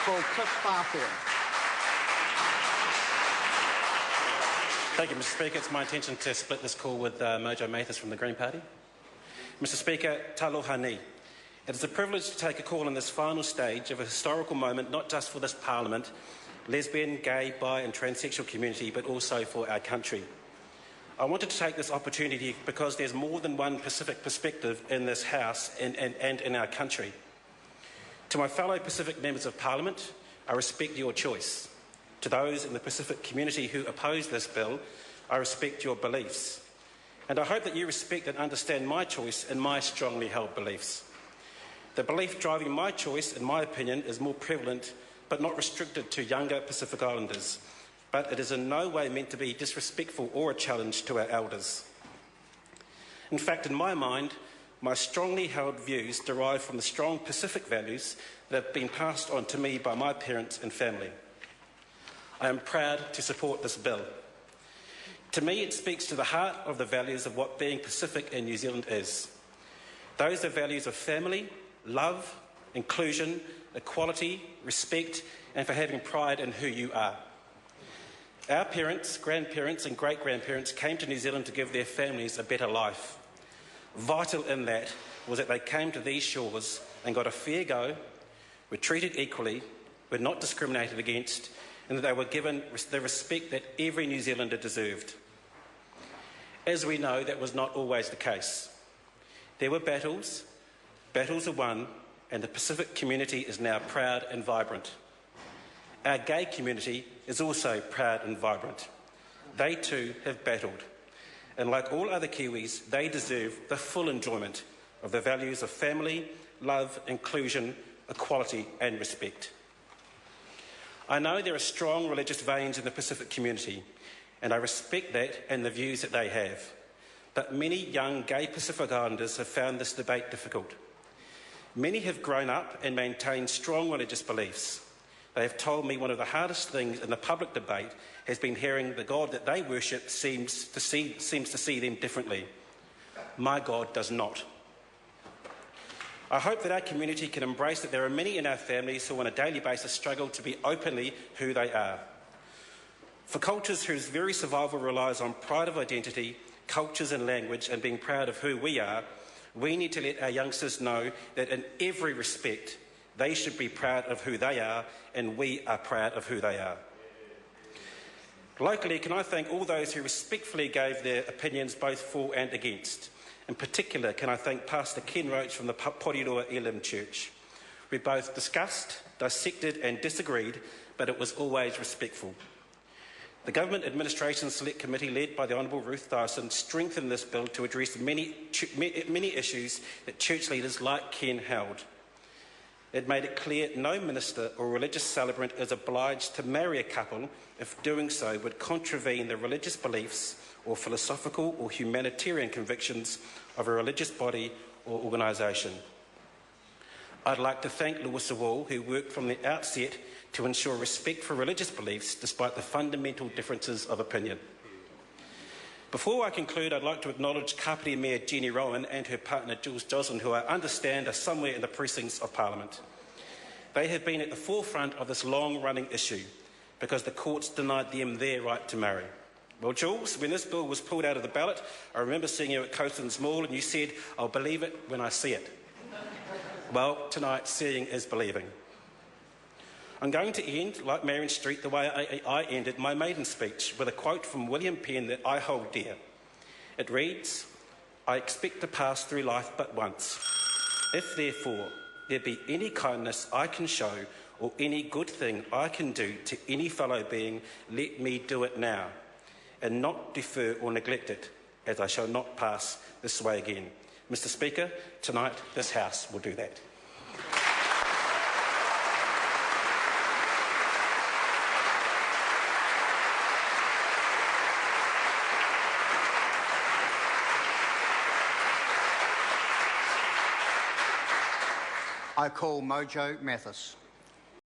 call Cliff Barthorn. Thank you, Mr Speaker. It's my intention to split this call with Mojo Mathis from the Green Party. Mr Speaker, taloha ni. It is a privilege to take a call in this final stage of a historical moment, not just for this Parliament, lesbian, gay, bi and transsexual community, but also for our country. I wanted to take this opportunity because there's more than one Pacific perspective in this House and in our country. To my fellow Pacific members of Parliament, I respect your choice. To those in the Pacific community who oppose this bill, I respect your beliefs. And I hope that you respect and understand my choice and my strongly held beliefs. The belief driving my choice, in my opinion, is more prevalent but not restricted to younger Pacific Islanders. But it is in no way meant to be disrespectful or a challenge to our elders. In fact, in my mind, my strongly held views derive from the strong Pacific values that have been passed on to me by my parents and family. I am proud to support this bill. To me, it speaks to the heart of the values of what being Pacific in New Zealand is. Those are values of family, love, inclusion, equality, respect, and for having pride in who you are. Our parents, grandparents and great-grandparents came to New Zealand to give their families a better life. Vital in that was that they came to these shores and got a fair go, were treated equally, were not discriminated against, and that they were given the respect that every New Zealander deserved. As we know, that was not always the case. There were battles are won, and the Pacific community is now proud and vibrant. Our gay community is also proud and vibrant. They too have battled, and like all other Kiwis, they deserve the full enjoyment of the values of family, love, inclusion, equality and respect. I know there are strong religious veins in the Pacific community, and I respect that and the views that they have. But many young gay Pacific Islanders have found this debate difficult. Many have grown up and maintained strong religious beliefs. They have told me one of the hardest things in the public debate has been hearing the God that they worship seems to see them differently. My God does not. I hope that our community can embrace that there are many in our families who on a daily basis struggle to be openly who they are. For cultures whose very survival relies on pride of identity, cultures and language and being proud of who we are, we need to let our youngsters know that in every respect they should be proud of who they are and we are proud of who they are. Locally, can I thank all those who respectfully gave their opinions both for and against. In particular, can I thank Pastor Ken Roach from the Porirua Elim Church. We both discussed, dissected and disagreed, but it was always respectful. The Government Administration Select Committee, led by the Honourable Ruth Dyson, strengthened this bill to address many issues that church leaders like Ken held. It made it clear no minister or religious celebrant is obliged to marry a couple if doing so would contravene the religious beliefs or philosophical or humanitarian convictions of a religious body or organisation. I'd like to thank Lewis Wall, who worked from the outset to ensure respect for religious beliefs despite the fundamental differences of opinion. Before I conclude, I'd like to acknowledge Kapiti Mayor Jenny Rowan and her partner Jules Joslin, who I understand are somewhere in the precincts of Parliament. They have been at the forefront of this long-running issue because the courts denied them their right to marry. Well, Jules, when this bill was pulled out of the ballot, I remember seeing you at Coastlands Mall and you said, "I'll believe it when I see it." Well, tonight, seeing is believing. I'm going to end, like Marion Street, the way I ended my maiden speech, with a quote from William Penn that I hold dear. It reads, "I expect to pass through life but once. If, therefore, there be any kindness I can show or any good thing I can do to any fellow being, let me do it now, and not defer or neglect it, as I shall not pass this way again." Mr Speaker, tonight this House will do that. I call Mojo Mathis.